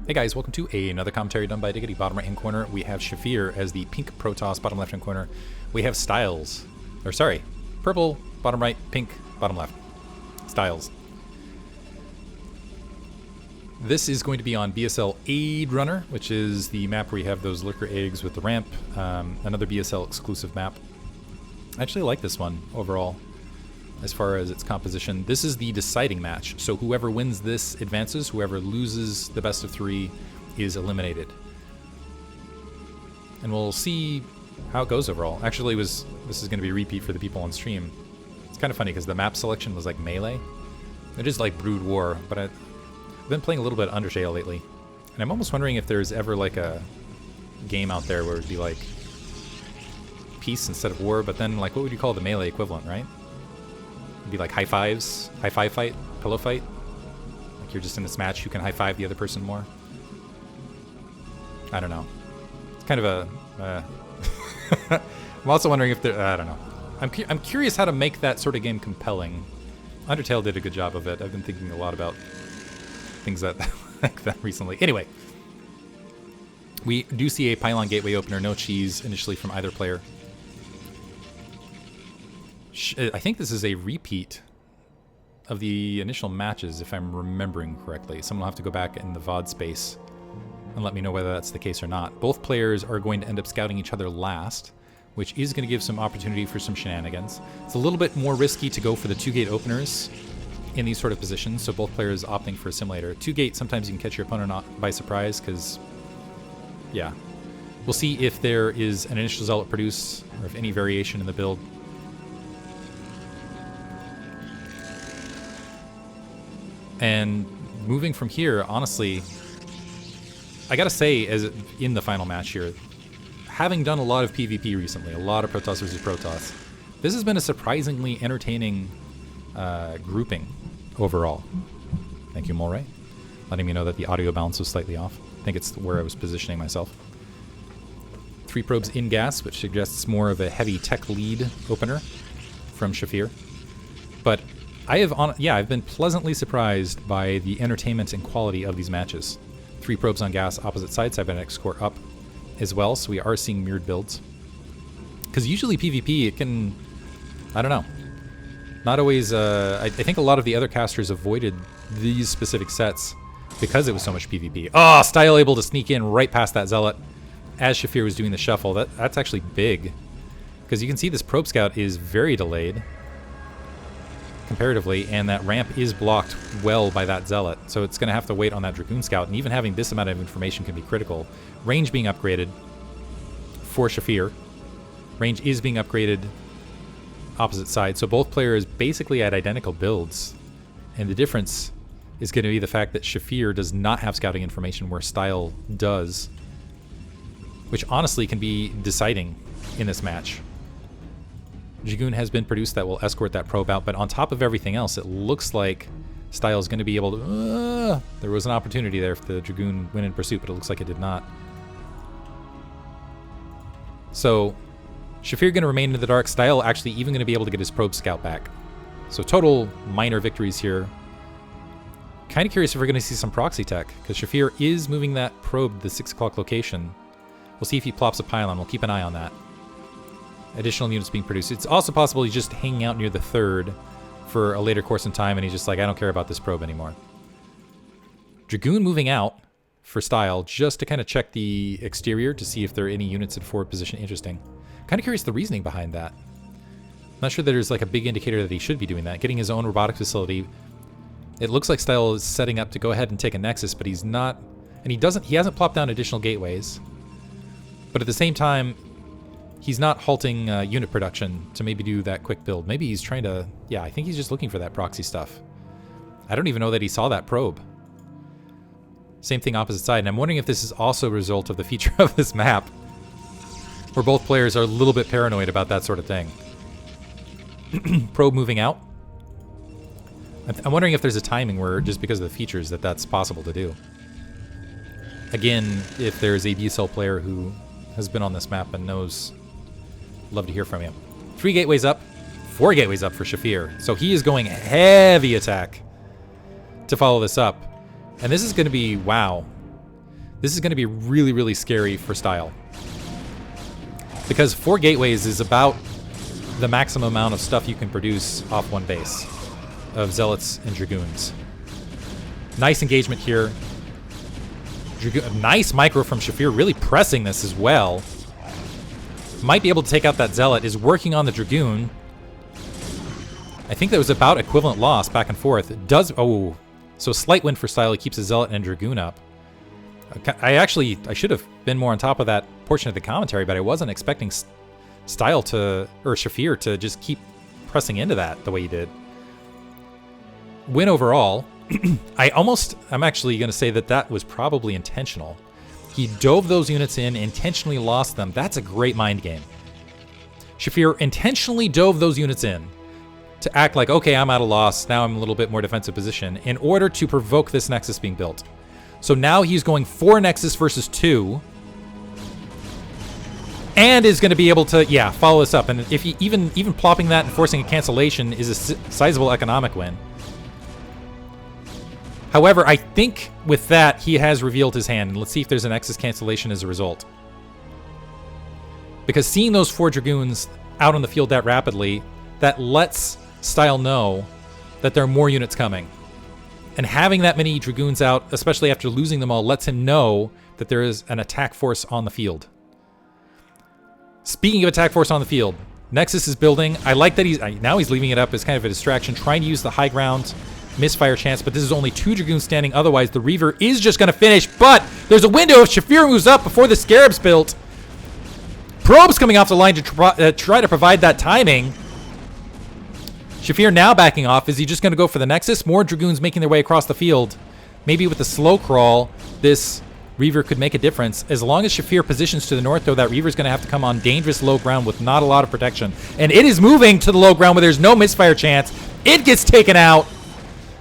Hey guys, welcome to another commentary done by Diggity. Bottom right hand corner, we have Shafir as the pink Protoss. Bottom left hand corner, we have Styles. Or sorry, purple, bottom right, pink, bottom left. Styles. This is going to be on BSL Aid Runner, which is the map where you have those lurker eggs with the ramp. Another BSL exclusive map. I actually like this one overall, as far as its composition. This is the deciding match, so whoever wins this advances, whoever loses the best of three is eliminated. And we'll see how it goes overall. Actually, this is going to be a repeat for the people on stream. It's kind of funny because the map selection was like Melee. It is like Brood War, but I've been playing a little bit Undertale lately. And I'm almost wondering if there's ever like a game out there where it'd be like peace instead of war, but then like what would you call the Melee equivalent, right? It'd be like high five fight, pillow fight. Like you're just in this match, you can high five the other person more. I don't know. It's kind of a. I'm also wondering if there. I don't know. I'm curious how to make that sort of game compelling. Undertale did a good job of it. I've been thinking a lot about things that like that recently. Anyway, we do see a pylon gateway opener, no cheese initially from either player. I think this is a repeat of the initial matches, if I'm remembering correctly. Someone will have to go back in the VOD space and let me know whether that's the case or not. Both players are going to end up scouting each other last, which is going to give some opportunity for some shenanigans. It's a little bit more risky to go for the 2-gate openers in these sort of positions, so both players opting for a simulator. 2-gate, sometimes you can catch your opponent by surprise, because, yeah. We'll see if there is an initial zealot produced, or if any variation in the build. And moving from here, honestly, I gotta say, as in the final match here, having done a lot of PvP recently, a lot of Protoss versus Protoss, this has been a surprisingly entertaining grouping overall. Thank you, Mulray, letting me know that the audio balance was slightly off. I think it's where I was positioning myself. 3 probes in gas, which suggests more of a heavy tech lead opener from Shafir. But I've been pleasantly surprised by the entertainment and quality of these matches. 3 probes on gas, opposite sides, cybernetics core up as well, so we are seeing mirrored builds. Because usually PvP, it can, I don't know, not always, I think a lot of the other casters avoided these specific sets because it was so much PvP. Oh, Style able to sneak in right past that Zealot as Shafir was doing the shuffle. That's actually big, because you can see this probe scout is very delayed comparatively, and that ramp is blocked well by that Zealot, so it's going to have to wait on that Dragoon Scout, and even having this amount of information can be critical. Range being upgraded for Shafir. Range is being upgraded opposite side, so both players basically at identical builds, and the difference is going to be the fact that Shafir does not have scouting information where Style does, which honestly can be deciding in this match. Dragoon has been produced that will escort that probe out, but on top of everything else, it looks like Style is going to be able to... there was an opportunity there if the Dragoon went in pursuit, but it looks like it did not. So, Shafir going to remain in the dark. Style actually even going to be able to get his probe scout back. So total minor victories here. Kind of curious if we're going to see some proxy tech, because Shafir is moving that probe to the 6 o'clock location. We'll see if he plops a pylon. We'll keep an eye on that. Additional units being produced. It's also possible he's just hanging out near the 3rd for a later course in time, and he's just like, I don't care about this probe anymore. Dragoon moving out for Style, just to kind of check the exterior to see if there are any units in forward position interesting. Kind of curious the reasoning behind that. I'm not sure that there's like a big indicator that he should be doing that. Getting his own robotics facility. It looks like Style is setting up to go ahead and take a Nexus, but he's not, and he hasn't plopped down additional gateways. But at the same time, he's not halting unit production to maybe do that quick build. Maybe he's trying to... Yeah, I think he's just looking for that proxy stuff. I don't even know that he saw that probe. Same thing opposite side. And I'm wondering if this is also a result of the feature of this map, where both players are a little bit paranoid about that sort of thing. Probe moving out. I'm wondering if there's a timing where, just because of the features, that's possible to do. Again, if there's a BSL player who has been on this map and knows... Love to hear from you. 3 gateways up, 4 gateways up for Shafir. So he is going heavy attack to follow this up. And this is going to be, wow. This is going to be really, really scary for Style. Because 4 gateways is about the maximum amount of stuff you can produce off one base of Zealots and Dragoons. Nice engagement here. Nice micro from Shafir, really pressing this as well. Might be able to take out that Zealot, is working on the Dragoon. I think that was about equivalent loss back and forth. It does, oh, so slight win for Style. He keeps a Zealot and Dragoon up. I should have been more on top of that portion of the commentary, but I wasn't expecting Style to, or Shafir to just keep pressing into that the way he did. Win overall. I'm actually going to say that that was probably intentional. He dove those units in, intentionally lost them. That's a great mind game. Shafir intentionally dove those units in to act like, okay, I'm at a loss. Now I'm a little bit more defensive position in order to provoke this Nexus being built. So now he's going 4 Nexus versus 2. And is going to be able to, yeah, follow this up. And if he even plopping that and forcing a cancellation is a sizable economic win. However, I think with that, he has revealed his hand. Let's see if there's a Nexus cancellation as a result. Because seeing those 4 Dragoons out on the field that rapidly, that lets Style know that there are more units coming. And having that many Dragoons out, especially after losing them all, lets him know that there is an attack force on the field. Speaking of attack force on the field, Nexus is building. I like that now he's leaving it up as kind of a distraction, trying to use the high ground misfire chance, but this is only 2 Dragoons standing. Otherwise, the Reaver is just going to finish, but there's a window if Shafir moves up before the Scarab's built. Probes coming off the line to try to provide that timing. Shafir now backing off. Is he just going to go for the Nexus? More Dragoons making their way across the field. Maybe with the slow crawl, this Reaver could make a difference. As long as Shafir positions to the north, though, that Reaver's going to have to come on dangerous low ground with not a lot of protection. And it is moving to the low ground where there's no misfire chance. It gets taken out.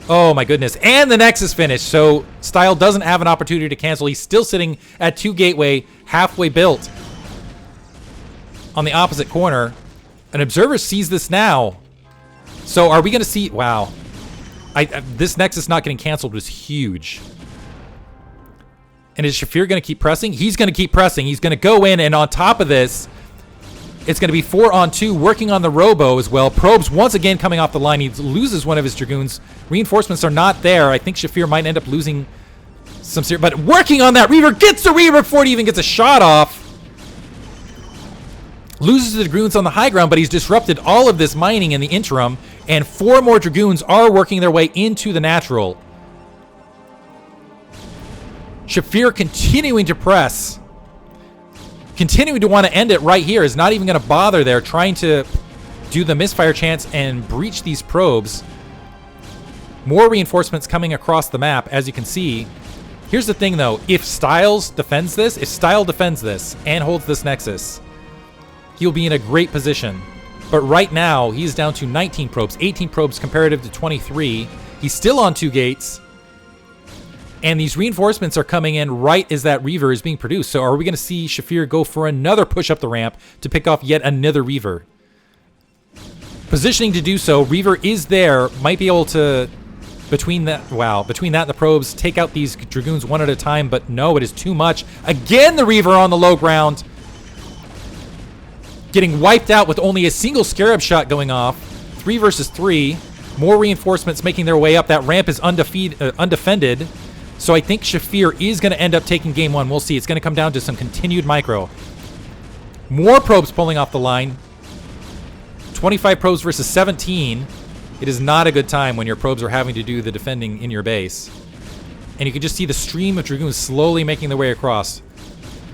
Oh my goodness. And the Nexus finished. So Style doesn't have an opportunity to cancel. He's still sitting at 2 gateway, halfway built. On the opposite corner. An observer sees this now. So are we going to see... Wow. This Nexus not getting canceled was huge. And is Shafir going to keep pressing? He's going to keep pressing. He's going to go in, and on top of this, it's going to be 4-on-2, working on the Robo as well. Probes once again coming off the line. He loses one of his Dragoons. Reinforcements are not there. I think Shafir might end up losing some... But working on that Reaver, gets the Reaver before he even gets a shot off. Loses the Dragoons on the high ground, but he's disrupted all of this mining in the interim, and 4 more Dragoons are working their way into the natural. Shafir continuing to press. Continuing to want to end it right here. Is not even going to bother there. Trying to do the misfire chance and breach these probes. More reinforcements coming across the map, as you can see. Here's the thing, though. If Style defends this and holds this Nexus, he'll be in a great position. But right now, he's down to 19 probes. 18 probes comparative to 23. He's still on 2 gates. And these reinforcements are coming in right as that Reaver is being produced. So are we going to see Shafir go for another push up the ramp to pick off yet another Reaver? Positioning to do so. Reaver is there. Might be able to, between that and the probes, take out these Dragoons one at a time. But no, it is too much. Again, the Reaver on the low ground. Getting wiped out with only a single Scarab shot going off. 3 versus 3. More reinforcements making their way up. That ramp is undefended. So I think Shafir is going to end up taking game 1. We'll see. It's going to come down to some continued micro. More probes pulling off the line. 25 probes versus 17. It is not a good time when your probes are having to do the defending in your base. And you can just see the stream of Dragoons slowly making their way across.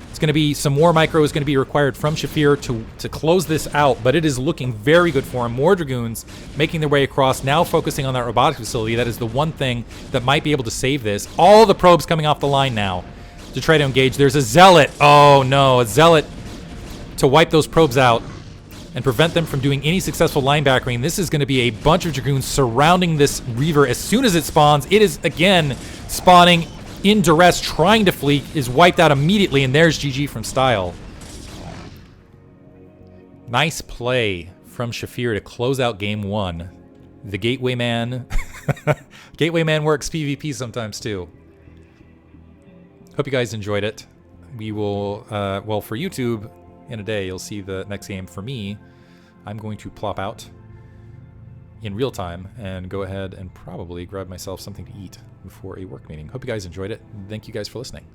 It's going to be some more micro is going to be required from Shafir to close this out, but it is looking very good for him. More Dragoons making their way across, now focusing on that robotics facility. That is the one thing that might be able to save this. All the probes coming off the line now to try to engage. There's a Zealot. Oh no, a Zealot to wipe those probes out and prevent them from doing any successful linebackering. This is going to be a bunch of Dragoons surrounding this Reaver as soon as it spawns. It is again spawning in duress, trying to flee, is wiped out immediately, and there's GG from Style. Nice play from Shafir to close out game 1. The Gateway Man. Gateway Man works PvP sometimes too. Hope you guys enjoyed it. We will, well, for YouTube, in a day, you'll see the next game. For me, I'm going to plop out in real time and go ahead and probably grab myself something to eat before a work meeting. Hope you guys enjoyed it. Thank you guys for listening.